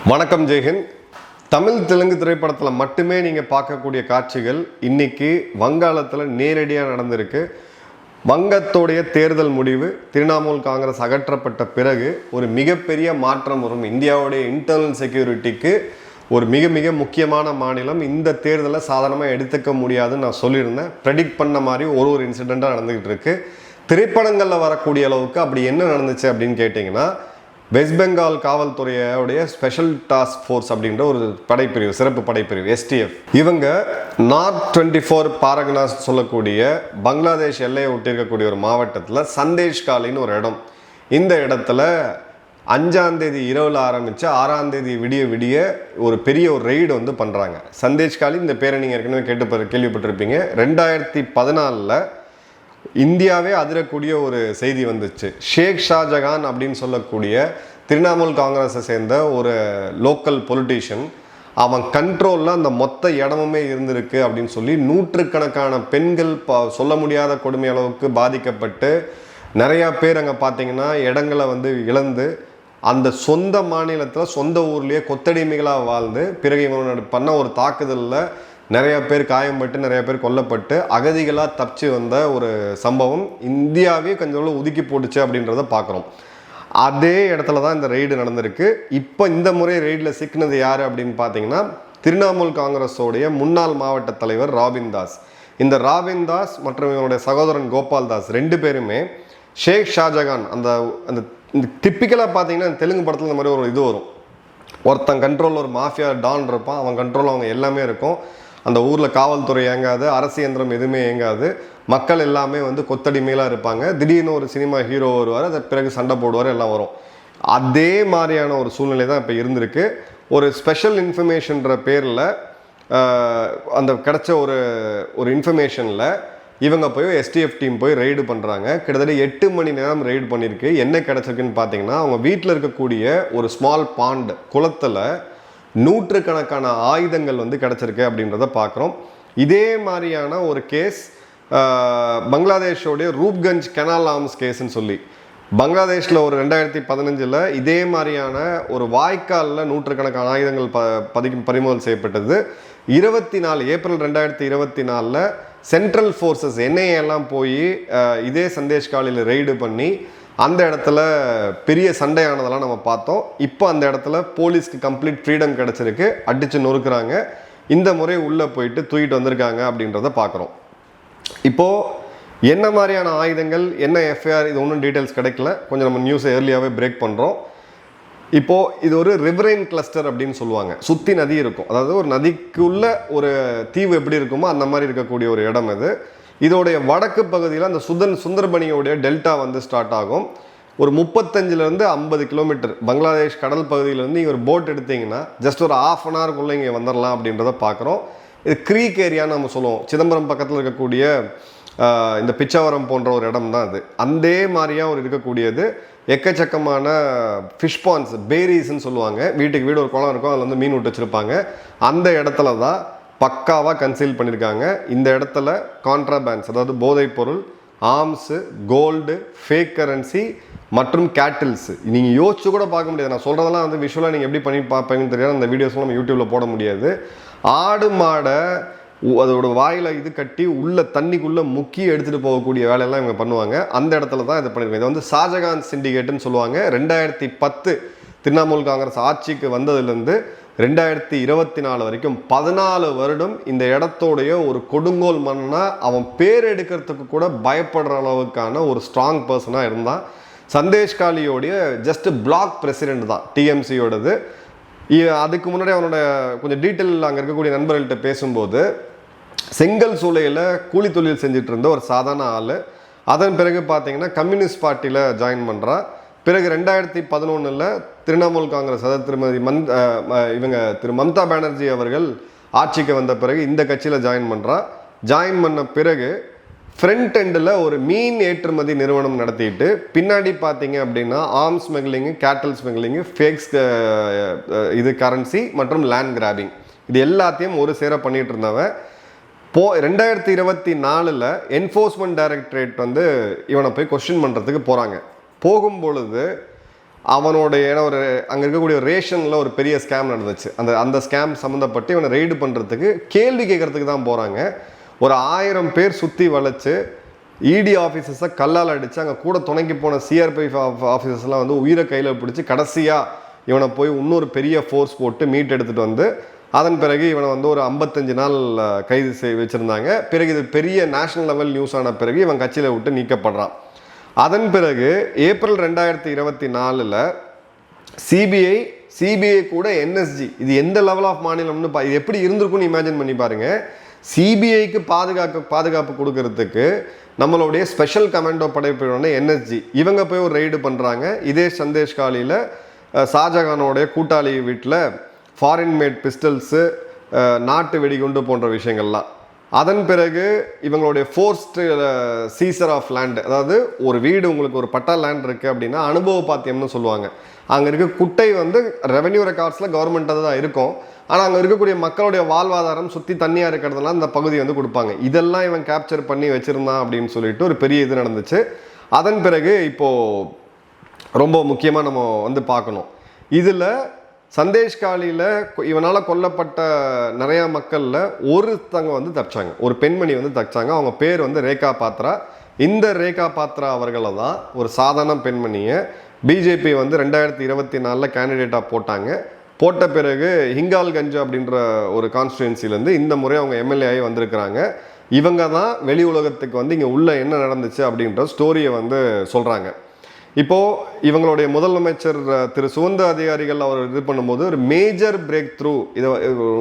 வணக்கம் ஜெய்ஹிந்த். தமிழ் தெலுங்கு திரைப்படத்தில் மட்டுமே நீங்கள் பார்க்கக்கூடிய காட்சிகள் இன்னைக்கு வங்காளத்தில் நேரடியாக நடந்திருக்கு. வங்கத்தோடைய தேர்தல் முடிவு திரிணாமுல் காங்கிரஸ் அகற்றப்பட்ட பிறகு ஒரு மிகப்பெரிய மாற்றம் வரும். இந்தியாவுடைய இன்டர்னல் செக்யூரிட்டிக்கு ஒரு மிக மிக முக்கியமான மாநிலம். இந்த தேர்தலை சாதாரணமாக எடுத்துக்க முடியாதுன்னு நான் சொல்லியிருந்தேன். ப்ரெடிக்ட் பண்ண மாதிரி ஒரு இன்சிடெண்ட்டாக நடந்துக்கிட்டு இருக்கு. திரைப்படங்களில் வரக்கூடிய அளவுக்கு அப்படி என்ன நடந்துச்சு அப்படின்னு கேட்டிங்கன்னா, வெஸ்ட் பெங்கால் காவல்துறையோடைய ஸ்பெஷல் டாஸ்க் ஃபோர்ஸ் அப்படின்ற ஒரு படைப்பிரிவு, சிறப்பு படைப்பிரிவு STF, இவங்க நார்த் 24 பாரகனாஸ் சொல்லக்கூடிய பங்களாதேஷ் எல்லையை ஒட்டி இருக்கக்கூடிய ஒரு மாவட்டத்தில் சந்தேஷ்காலின்னு ஒரு இடம். இந்த இடத்துல 5ஆம் தேதி இரவில் ஆரம்பித்து 6ஆம் தேதி விடிய விடிய ஒரு பெரிய ஒரு ரெய்டு வந்து பண்ணுறாங்க. சந்தேஷ்காலி, இந்த பேரை நீங்கள் ஏற்கனவே கேள்விப்பட்டிருப்பீங்க. 2014 இந்தியாவே அதிரக்கூடிய ஒரு செய்தி வந்துச்சு. ஷேக் ஷாஜகான் அப்படின்னு சொல்லக்கூடிய திரிணாமுல் காங்கிரஸை சேர்ந்த ஒரு லோக்கல் பொலிட்டீஷியன், அவன் கண்ட்ரோலில் அந்த மொத்த இடமுமே இருந்திருக்கு அப்படின்னு சொல்லி நூற்றுக்கணக்கான பெண்கள் சொல்ல முடியாத கொடுமை அளவுக்கு பாதிக்கப்பட்டு நிறையா பேர் அங்கே பார்த்தீங்கன்னா இடங்களை வந்து இழந்து அந்த சொந்த மாநிலத்தில் சொந்த ஊர்லேயே கொத்தடிமைகளாக வாழ்ந்து பிறகு இவனோட பண்ண ஒரு தாக்குதலில் நிறைய பேர் காயம்பட்டு நிறைய பேர் கொல்லப்பட்டு அகதிகளாக தப்பிச்சு வந்த ஒரு சம்பவம் இந்தியாவே கொஞ்சம் ஒதுக்கி போட்டுச்சு அப்படின்றத பார்க்குறோம். அதே இடத்துல தான் இந்த ரெய்டு நடந்திருக்கு. இப்போ இந்த முறை ரெய்டில் சிக்கினது யார் அப்படின்னு பார்த்தீங்கன்னா, திரிணாமுல் காங்கிரஸோடைய முன்னாள் மாவட்ட தலைவர் ராபின் தாஸ். இந்த ராபின் தாஸ் மற்றும் இவனுடைய சகோதரன் கோபால் தாஸ் ரெண்டு பேருமே ஷேக் ஷாஜகான் அந்த அந்த டிப்பிக்கலாக பார்த்தீங்கன்னா தெலுங்கு படத்தில் இந்த மாதிரி ஒரு இது வரும். ஒருத்தன் கண்ட்ரோலில் ஒரு மாஃபியா டான் இருப்பான், அவன் கண்ட்ரோலில் அவங்க எல்லாமே இருக்கும். அந்த ஊரில் காவல்துறை இயங்காது, அரசு இயந்திரம் எதுவுமே இயங்காது, மக்கள் எல்லாமே வந்து கொத்தடிமையிலாக இருப்பாங்க. திடீர்னு ஒரு சினிமா ஹீரோ வருவார், அது பிறகு சண்டை போடுவார், எல்லாம் வரும். அதே மாதிரியான ஒரு சூழ்நிலை தான் இப்போ இருந்திருக்கு. ஒரு ஸ்பெஷல் இன்ஃபர்மேஷன்ற பேரில் அந்த கிடைச்ச ஒரு இன்ஃபர்மேஷனில் இவங்க போய் STF டீம் போய் ரெய்டு பண்ணுறாங்க. கிட்டத்தட்ட 8 மணி நேரம் ரெய்டு பண்ணியிருக்கு. என்ன கிடச்சிருக்குன்னு பார்த்தீங்கன்னா, அவங்க வீட்டில் இருக்கக்கூடிய ஒரு ஸ்மால் பாண்ட் குளத்தில் நூற்றுக்கணக்கான ஆயுதங்கள் வந்து கிடச்சிருக்கு அப்படின்றத பார்க்குறோம். இதே மாதிரியான ஒரு கேஸ் பங்களாதேஷோடைய ரூப்கஞ்ச் கெனால் ஆர்ம்ஸ் கேஸ்ன்னு சொல்லி பங்களாதேஷில் ஒரு 2015 இதே மாதிரியான ஒரு வாய்க்காலில் நூற்றுக்கணக்கான ஆயுதங்கள் பறிமுதல் செய்யப்பட்டது. 24 ஏப்ரல் 2024 சென்ட்ரல் ஃபோர்ஸஸ் NIA எல்லாம் போய் இதே சந்தேஷ்காலில் ரெய்டு பண்ணி அந்த இடத்துல பெரிய சண்டையானதெல்லாம் நம்ம பார்த்தோம். இப்போ அந்த இடத்துல போலீஸ்க்கு கம்ப்ளீட் ஃப்ரீடம் கிடச்சிருக்கு, அடித்து நொறுக்குறாங்க. இந்த முறை உள்ளே போயிட்டு தூக்கிட்டு வந்திருக்காங்க அப்படின்றத பார்க்குறோம். இப்போது என்ன மாதிரியான ஆயுதங்கள், என்ன FIR, இது ஒன்றும் டீட்டெயில்ஸ் கிடைக்கல. கொஞ்சம் நம்ம நியூஸை ஏர்லியாகவே பிரேக் பண்ணுறோம். இப்போது இது ஒரு ரிவரைன் கிளஸ்டர் அப்படின்னு சொல்லுவாங்க. சுற்றி நதி இருக்கும், அதாவது ஒரு நதிக்குள்ள ஒரு தீவு எப்படி இருக்குமோ அந்த மாதிரி இருக்கக்கூடிய ஒரு இடம் இது. இதோடைய வடக்கு பகுதியில் அந்த சுந்தர்பனியோடைய டெல்டா வந்து ஸ்டார்ட் ஆகும். ஒரு 35 to 50 கிலோமீட்டர் பங்களாதேஷ் கடல் பகுதியிலேருந்து இங்கே ஒரு போட் எடுத்திங்கன்னா ஜஸ்ட் ஒரு 1/2 hourக்குள்ளே இங்கே வந்துடலாம் அப்படின்றத பார்க்குறோம். இது க்ரீக் ஏரியான்னு நம்ம சொல்லுவோம். சிதம்பரம் பக்கத்தில் இருக்கக்கூடிய இந்த பிச்சாவரம் போன்ற ஒரு இடம் தான் அது. அதே மாதிரியாக ஒரு இருக்கக்கூடியது எக்கச்சக்கமான ஃபிஷ் பாண்ட்ஸ், பேரிஸ்ன்னு சொல்லுவாங்க. வீட்டுக்கு வீடு ஒரு குளம் இருக்கும், அதில் வந்து மீன் விட்டு வச்சுருப்பாங்க. அந்த இடத்துல தான் பக்காவாக கன்சீல் பண்ணியிருக்காங்க. இந்த இடத்துல கான்ட்ராபேண்ட்ஸ், அதாவது போதைப்பொருள், ஆர்ம்ஸு, கோல்டு, ஃபேக் கரன்சி மற்றும் கேட்டில்ஸு நீங்கள் யோசிச்சு கூட பார்க்க முடியாது. நான் சொல்கிறதெல்லாம் வந்து விஷுவலாக நீங்கள் எப்படி பண்ணி பார்ப்பீங்கன்னு தெரியாது. அந்த வீடியோஸ்லாம் நம்ம யூடியூப்பில் போட முடியாது. ஆடு மாடை அதோட வாயில் இது கட்டி உள்ள தண்ணிக்குள்ளே முக்கி எடுத்துகிட்டு போகக்கூடிய வேலையெல்லாம் இவங்க பண்ணுவாங்க. அந்த இடத்துல தான் இதை பண்ணியிருக்காங்க. இது வந்து ஷாஜகான் சிண்டிகேட்டுன்னு சொல்லுவாங்க. 2010 திரிணாமுல் காங்கிரஸ் ஆட்சிக்கு வந்ததுலேருந்து 2024 வரைக்கும் 14 வருடம் இந்த இடத்தோடைய ஒரு கொடுங்கோல் மன்னா அவன் பேர் எடுக்கிறதுக்கு கூட பயப்படுற அளவுக்கான ஒரு ஸ்ட்ராங் பர்சனாக இருந்தான். சந்தேஷ்காலியோடைய ஜஸ்ட் பிளாக் பிரசிடென்ட் தான் TMCயோடது. அதுக்கு முன்னாடி அவனோட கொஞ்சம் டீட்டெயில் அங்கே இருக்கக்கூடிய நண்பர்கள்ட்ட பேசும்போது, செங்கல் சூளையில் கூலி தொழில் செஞ்சுட்டு இருந்த ஒரு சாதாரண ஆள். அதன் பிறகு பார்த்தீங்கன்னா கம்யூனிஸ்ட் பார்ட்டியில் ஜாயின் பண்ணுறான். பிறகு 2011 திரிணாமுல் காங்கிரஸ், அதாவது திரு மம்தா பானர்ஜி அவர்கள் ஆட்சிக்கு வந்த பிறகு இந்த கட்சியில் ஜாயின் பண்ணுறான். ஜாயின் பண்ண பிறகு ஃப்ரண்ட் எண்டில் ஒரு மீன் ஏற்றுமதி நிறுவனம் நடத்திட்டு பின்னாடி பார்த்தீங்க அப்படின்னா ஆர்ம்ஸ் ஸ்மக்லிங்கு, கேட்டல் ஸ்மக்லிங்கு, ஃபேக்ஸ் இது கரன்சி மற்றும் லேண்ட் கிராபிங், இது எல்லாத்தையும் ஒரு சேர பண்ணிட்டு இருந்தவன். 2024 என்ஃபோர்ஸ்மெண்ட் டைரக்டரேட் வந்து இவனை போய் கொஸ்டின் பண்ணுறதுக்கு போகிறாங்க. போகும்பொழுது அவனுடைய ஏன்னா ஒரு அங்கே இருக்கக்கூடிய ரேஷனில் ஒரு பெரிய ஸ்கேம் நடந்துச்சு. அந்த ஸ்கேம் சம்மந்தப்பட்டு இவனை ரெய்டு பண்ணுறதுக்கு கேள்வி கேட்கறதுக்கு தான் போகிறாங்க. ஒரு 1000 பேர் சுற்றி வளைச்சு இடி ஆஃபீஸர்ஸை கல்லால் அடித்து அங்கே கூட துணைக்கு போன சிஆர்பிஎஃப் ஆஃபீஸர்ஸ்லாம் வந்து உயிரை கையில் பிடிச்சி கடைசியாக இவனை போய் இன்னொரு பெரிய ஃபோர்ஸ் போட்டு மீட் எடுத்துகிட்டு வந்து அதன் பிறகு இவனை வந்து ஒரு 55 நாள் கைது வச்சுருந்தாங்க. பிறகு இது பெரிய நேஷனல் லெவல் நியூஸ் ஆன பிறகு இவன் கட்சியில் விட்டு நீக்கப்படுறான். அதன் பிறகு ஏப்ரல் 2024 சிபிஐ கூட என்எஸ்ஜி, இது எந்த லெவல் ஆஃப் மாநிலம்னு இது எப்படி இருந்திருக்குன்னு இமேஜின் பண்ணி பாருங்க. சிபிஐக்கு பாதுகாப்பு கொடுக்கறதுக்கு நம்மளுடைய ஸ்பெஷல் கமாண்டோ படைப்பிரிவான என்எஸ்ஜி இவங்க போய் ஒரு ரெய்டு பண்ணுறாங்க. இதே சந்தேஷ்காலியில் ஷாஜகானோடைய கூட்டாளி வீட்டில் ஃபாரின் மேட் பிஸ்டல்ஸு, நாட்டு வெடிகுண்டு போன்ற விஷயங்கள்லாம். அதன் பிறகு இவங்களுடைய ஃபோர்ஸ்டு சீசர் ஆஃப் லேண்ட், அதாவது ஒரு வீடு உங்களுக்கு ஒரு பட்டா லேண்ட் இருக்குது அப்படின்னா அனுபவ பாத்தியம்னு சொல்லுவாங்க. அங்கே இருக்க குட்டை வந்து ரெவென்யூ ரெக்கார்ட்ஸில் கவர்மெண்ட்டாக தான் இருக்கும். ஆனால் அங்கே இருக்கக்கூடிய மக்களுடைய வாழ்வாதாரம் சுற்றி தண்ணியாக இருக்கிறதுனால இந்த பகுதியை வந்து கொடுப்பாங்க. இதெல்லாம் இவன் கேப்சர் பண்ணி வச்சுருந்தான் அப்படின்னு சொல்லிட்டு ஒரு பெரிய இது நடந்துச்சு. அதன் பிறகு இப்போது ரொம்ப முக்கியமாக நம்ம வந்து பார்க்கணும். இதில் சந்தேஷ்காலியில் இவனால் கொல்லப்பட்ட நிறையா மக்களில் ஒருத்தங்க வந்து தப்பிச்சாங்க, ஒரு பெண்மணி வந்து தப்பிச்சாங்க. அவங்க பேர் வந்து ரேகா பாத்ரா. இந்த ரேகா பாத்ரா அவர்களை தான் ஒரு சாதாரண பெண்மணியை பிஜேபி வந்து 2024 கேண்டிடேட்டாக போட்ட பிறகு ஹிங்கால்கஞ்ச் அப்படின்ற ஒரு கான்ஸ்டிடுவன்சிலேருந்து இந்த முறை அவங்க எம்எல்ஏ ஆகி வந்திருக்கிறாங்க. இவங்க தான் வெளி உலகத்துக்கு வந்து இங்கே உள்ள என்ன நடந்துச்சு அப்படின்ற ஸ்டோரியை வந்து சொல்கிறாங்க. இப்போது இவங்களுடைய முதலமைச்சர் திரு சுதந்திர அதிகாரிகள் அவர் இது பண்ணும்போது ஒரு மேஜர் பிரேக் த்ரூ, இதை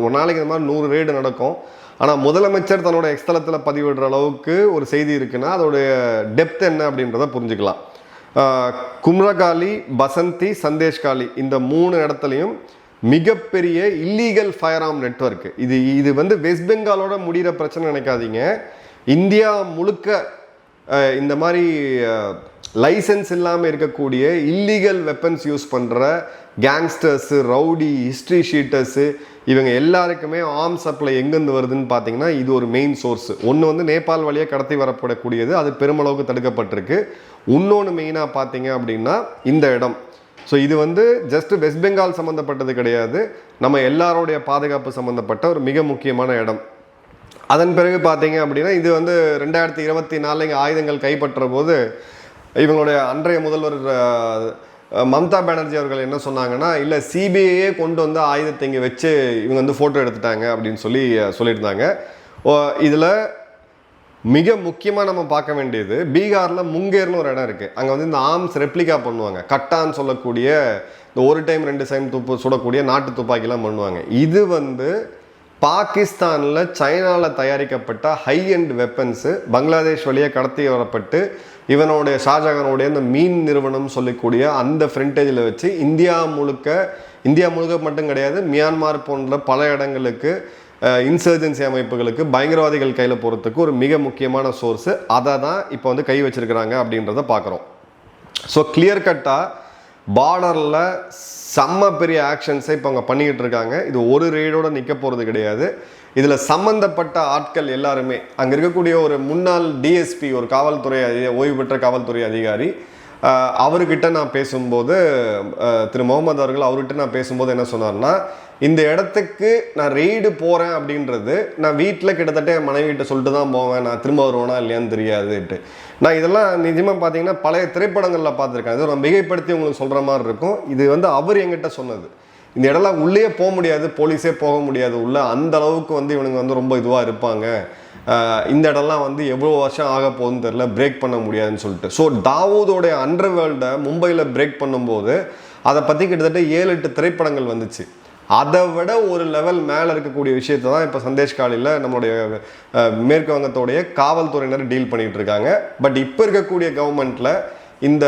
ஒரு நாளைக்கு இந்த மாதிரி 100 ரெய்டு நடக்கும். ஆனால் முதலமைச்சர் தன்னோட எக்ஸ்தலத்தில் பதிவிடுற அளவுக்கு ஒரு செய்தி இருக்குன்னா அதோடைய டெப்த் என்ன அப்படின்றத புரிஞ்சுக்கலாம். கும்ரகாலி, பசந்தி, சந்தேஷ்காலி இந்த 3 இடத்துலையும் மிகப்பெரிய இல்லீகல் ஃபயர் ஆர்ம் நெட்வொர்க். இது வந்து வெஸ்ட் பெங்காலோட முடிகிற பிரச்சனை நினைக்காதீங்க. இந்தியா முழுக்க இந்த மாதிரி லைசன்ஸ் இல்லாமல் இருக்கக்கூடிய இல்லீகல் வெப்பன்ஸ் யூஸ் பண்ணுற கேங்ஸ்டர்ஸு, ரவுடி, ஹிஸ்ட்ரி ஷீட்டர்ஸு இவங்க எல்லாருக்குமே ஆர்ம் சப்ளை எங்கேருந்து வருதுன்னு பார்த்தீங்கன்னா இது ஒரு மெயின் சோர்ஸ். ஒன்று வந்து நேபாள் வழியாக கடத்தி வரப்படக்கூடியது, அது பெருமளவுக்கு தடுக்கப்பட்டிருக்கு. இன்னொன்று மெயினாக பார்த்தீங்க அப்படின்னா இந்த இடம். ஸோ இது வந்து ஜஸ்ட் வெஸ்ட் பெங்கால் சம்மந்தப்பட்டது கிடையாது, நம்ம எல்லாரோடைய பாதுகாப்பு சம்மந்தப்பட்ட ஒரு மிக முக்கியமான இடம். அதன் பிறகு பார்த்தீங்க அப்படின்னா இது வந்து 2024 இங்கே ஆயுதங்கள் கைப்பற்ற போது இவங்களுடைய அன்றைய முதல்வர் மம்தா பானர்ஜி அவர்கள் என்ன சொன்னாங்கன்னா, இல்லை சிபிஐயே கொண்டு வந்து ஆயுதத்தை இங்கே வச்சு இவங்க வந்து ஃபோட்டோ எடுத்துட்டாங்க அப்படின்னு சொல்லியிருந்தாங்க. இதில் மிக முக்கியமாக நம்ம பார்க்க வேண்டியது பீகாரில் முங்கேர்னு ஒரு இடம் இருக்குது. அங்கே வந்து இந்த ஆர்ம்ஸ் ரெப்ளிகா பண்ணுவாங்க, கட்டான்னு சொல்லக்கூடிய இந்த ஒரு டைம் 2 டைம் சுடக்கூடிய நாட்டு துப்பாக்கிலாம் பண்ணுவாங்க. இது வந்து பாகிஸ்தானில் சைனாவில் தயாரிக்கப்பட்ட ஹை எண்ட் வெப்பன்ஸு பங்களாதேஷ் வழியாக கடத்தி வரப்பட்டு இவனுடைய ஷாஜகானுடைய இந்த மீன் நிறுவனம் சொல்லக்கூடிய அந்த ஃப்ரண்டேஜில் வச்சு இந்தியா முழுக்க மட்டும் கிடையாது, மியான்மார் போன்ற பல இடங்களுக்கு இன்சர்ஜென்சி அமைப்புகளுக்கு பயங்கரவாதிகள் கையில் போகிறதுக்கு ஒரு மிக முக்கியமான சோர்ஸு. அதை தான் இப்போ வந்து கை வச்சிருக்கிறாங்க அப்படின்றத பார்க்குறோம். ஸோ கிளியர் கட்டாக பார்டரில் செம்ம பெரிய ஆக்ஷன்ஸை இப்போ அவங்க பண்ணிக்கிட்டு இருக்காங்க. இது ஒரு ரெய்டோடு நிற்க போகிறது கிடையாது. இதில் சம்மந்தப்பட்ட ஆட்கள் எல்லாருமே அங்கே இருக்கக்கூடிய ஒரு முன்னாள் டிஎஸ்பி, ஒரு காவல்துறை ஓய்வு பெற்ற காவல்துறை அதிகாரி, அவர்கிட்ட நான் பேசும்போது திரு முகமது அவர்கள் அவர்கிட்ட நான் பேசும்போது என்ன சொன்னார்னா, இந்த இடத்துக்கு நான் ரெய்டு போகிறேன் அப்படின்றது நான் வீட்டில் கிட்டத்தட்ட என் மனைவிட்ட சொல்லிட்டு தான் போவேன், நான் திரும்ப வருவேனா இல்லையான்னு தெரியாதுட்டு. நான் இதெல்லாம் நிஜமாக பார்த்தீங்கன்னா பழைய திரைப்படங்களில் பார்த்துருக்கேன். இது நான் மிகைப்படுத்தி உங்களுக்கு சொல்கிற மாதிரி இருக்கும். இது வந்து அவர் என்கிட்ட சொன்னது. இந்த இடம்லாம் உள்ளே போக முடியாது, போலீஸே போக முடியாது உள்ள, அந்த அளவுக்கு வந்து இவனுங்க வந்து ரொம்ப இதுவாக இருப்பாங்க. இந்த இடம்லாம் வந்து எவ்வளோ வருஷம் ஆக போகுதுன்னு தெரில, பிரேக் பண்ண முடியாதுன்னு சொல்லிட்டு. ஸோ தாவூதோடைய அண்டர் வேர்ல்டை மும்பையில் பிரேக் பண்ணும்போது அதை பற்றி கிட்டத்தட்ட 7-8 திரைப்படங்கள் வந்துச்சு. அதை விட ஒரு லெவல் மேலே இருக்கக்கூடிய விஷயத்தை தான் இப்போ சந்தேஷ்காலியில் நம்மளுடைய மேற்கு வங்கத்தோடைய காவல்துறையினர் டீல் பண்ணிகிட்டு இருக்காங்க. பட் இப்போ இருக்கக்கூடிய கவர்மெண்ட்டில் இந்த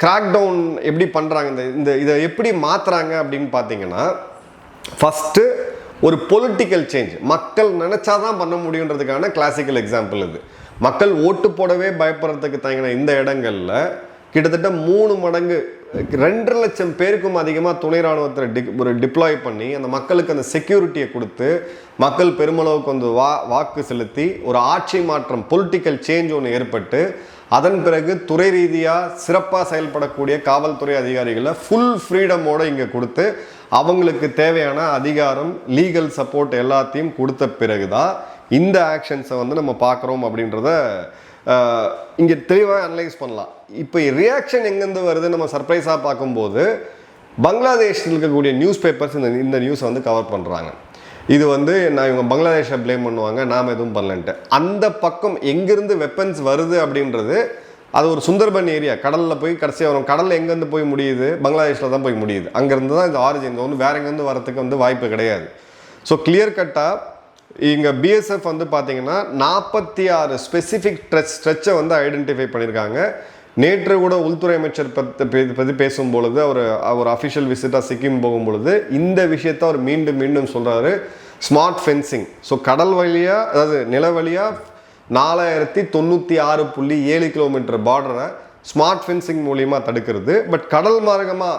கிராக் டவுன் எப்படி பண்ணுறாங்க, இதை எப்படி மாற்றுறாங்க அப்படின்னு பார்த்தீங்கன்னா, ஃபஸ்ட்டு ஒரு பொலிட்டிக்கல் சேஞ்ச் மக்கள் நினச்சாதான் பண்ண முடியுன்றதுக்கான கிளாசிக்கல் எக்ஸாம்பிள் இது. மக்கள் ஓட்டு போடவே பயப்படுறதுக்கு தங்கின இந்த இடங்களில் கிட்டத்தட்ட 3 மடங்கு 2 லட்சம் பேருக்கும் அதிகமாக துணை ராணுவத்தை டிப்ளாய் பண்ணி அந்த மக்களுக்கு அந்த செக்யூரிட்டியை கொடுத்து மக்கள் பெருமளவுக்கு வந்து வாக்கு செலுத்தி ஒரு ஆட்சி மாற்றம், பொலிட்டிக்கல் சேஞ்ச் ஒன்று ஏற்பட்டு அதன் பிறகு துறை ரீதியாக சிறப்பாக செயல்படக்கூடிய காவல்துறை அதிகாரிகளை ஃபுல் ஃப்ரீடமோடு இங்கே கொடுத்து அவங்களுக்கு தேவையான அதிகாரம், லீகல் சப்போர்ட் எல்லாத்தையும் கொடுத்த பிறகு தான் இந்த ஆக்ஷன்ஸை வந்து நம்ம பார்க்குறோம் அப்படின்றத இங்கே தெளிவாக அனலைஸ் பண்ணலாம். இப்போ ரியாக்ஷன் எங்கேருந்து வருது நம்ம சர்ப்ரைஸாக பார்க்கும்போது பங்களாதேஷில் இருக்கக்கூடிய நியூஸ் பேப்பர்ஸ் இந்த நியூஸை வந்து கவர் பண்ணுறாங்க. இது வந்து நான் இவங்க பங்களாதேஷை ப்ளேம் பண்ணுவாங்க, நாம் எதுவும் பண்ணலன்ட்டு. அந்த பக்கம் எங்கேருந்து வெப்பன்ஸ் வருது அப்படின்றது அது ஒரு சுந்தர்பன் ஏரியா, கடலில் போய் கடைசியாக வரும். கடலில் எங்கேருந்து போய் முடியுது? பங்களாதேஷில் தான் போய் முடியுது. அங்கேருந்து தான் இந்த ஆரிஜின் வந்து வேற எங்கேருந்து வரத்துக்கு வந்து வாய்ப்பு கிடையாது. ஸோ கிளியர் கட்டாக இங்கே பிஎஸ்எஃப் வந்து பார்த்தீங்கன்னா 46 ஸ்பெசிஃபிக் ஸ்ட்ரெச்சை வந்து ஐடென்டிஃபை பண்ணியிருக்காங்க. நேற்று கூட உள்துறை அமைச்சர் பற்றி பேசும்பொழுது அவர் அஃபிஷியல் விசிட்டாக சிக்கிம் போகும்பொழுது இந்த விஷயத்தை அவர் மீண்டும் மீண்டும் சொல்கிறாரு, ஸ்மார்ட் ஃபென்சிங். ஸோ கடல் வழியாக, அதாவது நில வழியாக 4096.7 கிலோமீட்டர் பார்டரை ஸ்மார்ட் ஃபென்சிங் மூலியமாக தடுக்கிறது. பட் கடல் மார்க்கமாக,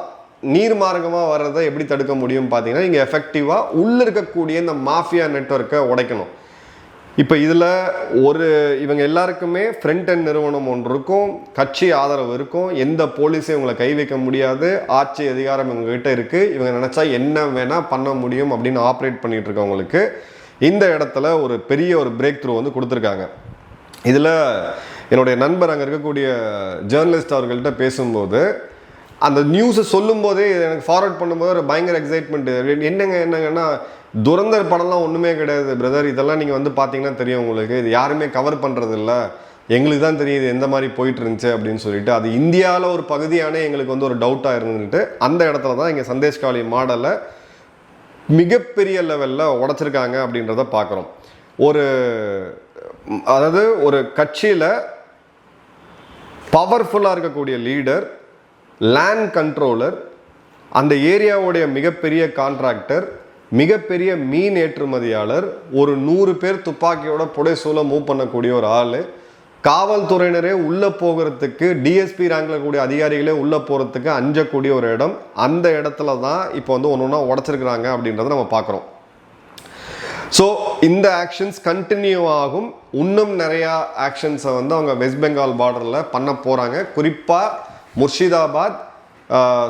நீர் மார்க்கமாக வர்றதை எப்படி தடுக்க முடியும் பார்த்தீங்கன்னா, இங்கே எஃபெக்டிவாக உள்ளே இருக்கக்கூடிய இந்த மாஃபியா நெட்வொர்க்கை உடைக்கணும். இப்போ இதில் இவங்க எல்லாருக்குமே ஃப்ரண்ட் அண்ட் நிறுவனம் ஒன்று இருக்கும், கட்சி ஆதரவு இருக்கும், எந்த போலீஸையும் இவங்களை கை வைக்க முடியாது, ஆட்சி அதிகாரம் இவங்ககிட்ட இருக்குது, இவங்க நினச்சா என்ன வேணால் பண்ண முடியும் அப்படின்னு ஆப்ரேட் பண்ணிகிட்டு இருக்கவங்களுக்கு இந்த இடத்துல ஒரு பெரிய பிரேக் த்ரூ வந்து கொடுத்துருக்காங்க. இதில் என்னுடைய நண்பர் அங்கே இருக்கக்கூடிய ஜேர்னலிஸ்ட் அவர்கள்ட்ட பேசும்போது அந்த நியூஸை சொல்லும் போதே எனக்கு ஃபார்வர்ட் பண்ணும்போது ஒரு பயங்கர எக்ஸைட்மெண்ட். என்னங்கன்னா துரந்தர் படம்லாம் ஒன்றுமே கிடையாது பிரதர், இதெல்லாம் நீங்கள் வந்து பார்த்தீங்கன்னா தெரியும் உங்களுக்கு, இது யாருமே கவர் பண்ணுறது இல்லை, எங்களுக்கு தான் தெரியுது எந்த மாதிரி போயிட்டு இருந்துச்சு அப்படின்னு சொல்லிட்டு. அது இந்தியாவில் ஒரு பகுதியானே எங்களுக்கு வந்து ஒரு டவுட்டாக இருந்துட்டு அந்த இடத்துல தான் இங்கே சந்தேஷ்காலி மாடலை மிகப்பெரிய லெவலில் உடைச்சிருக்காங்க அப்படின்றத பார்க்குறோம். அதாவது ஒரு கட்சியில் பவர்ஃபுல்லாக இருக்கக்கூடிய லீடர், லேண்ட் கண்ட்ரோலர், அந்த ஏரியாவுடைய மிகப்பெரிய கான்ட்ராக்டர், மிகப்பெரிய மீன் ஏற்றுமதியாளர், ஒரு 100 பேர் துப்பாக்கியோட புடைசூழ மூவ் பண்ணக்கூடிய ஒரு ஆள், காவல்துறையினரே உள்ளே போகிறதுக்கு, டிஎஸ்பி ரேங்கில் கூடிய அதிகாரிகளே உள்ளே போகிறதுக்கு அஞ்சக்கூடிய ஒரு இடம். அந்த இடத்துல தான் இப்போ வந்து ஒன்று ஒன்றா உடச்சிருக்கிறாங்க அப்படின்றத நம்ம பார்க்குறோம். ஸோ இந்த ஆக்ஷன்ஸ் கண்டினியூ ஆகும். இன்னும் நிறையா ஆக்ஷன்ஸை வந்து அவங்க வெஸ்ட் பெங்கால் பார்டரில் பண்ண போகிறாங்க. குறிப்பாக முர்ஷிதாபாத்,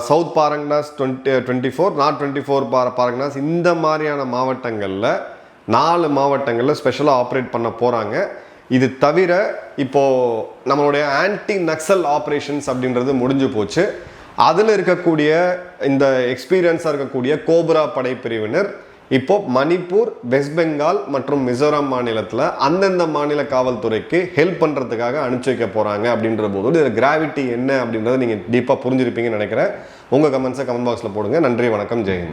சவுத் பாரங்னாஸ் 24, நார்த் 24 பாரங்னாஸ், இந்த மாதிரியான மாவட்டங்களில் 4 மாவட்டங்களில் ஸ்பெஷலாக ஆப்ரேட் பண்ண போகிறாங்க. இது தவிர இப்போது நம்மளுடைய ஆன்டி நக்சல் ஆப்ரேஷன்ஸ் அப்படின்றது முடிஞ்சு போச்சு. அதில் இருக்கக்கூடிய இந்த எக்ஸ்பீரியன்ஸாக இருக்கக்கூடிய கோப்ரா படைப்பிரிவினர் இப்போ மணிப்பூர், வெஸ்ட் பெங்கால் மற்றும் மிசோரம் மாநிலத்தில் அந்தந்த மாநில காவல்துறைக்கு ஹெல்ப் பண்ணுறதுக்காக அனுப்பிச்சி வைக்க போகிறாங்க அப்படின்ற போது இதில் கிராவிட்டி என்ன அப்படின்றத நீங்கள் டீப்பாக புரிஞ்சிருப்பீங்கன்னு நினைக்கிறேன். உங்கள் கமெண்ட்ஸை கமெண்ட் பாக்ஸில் போடுங்க. நன்றி, வணக்கம், ஜெயந்த்.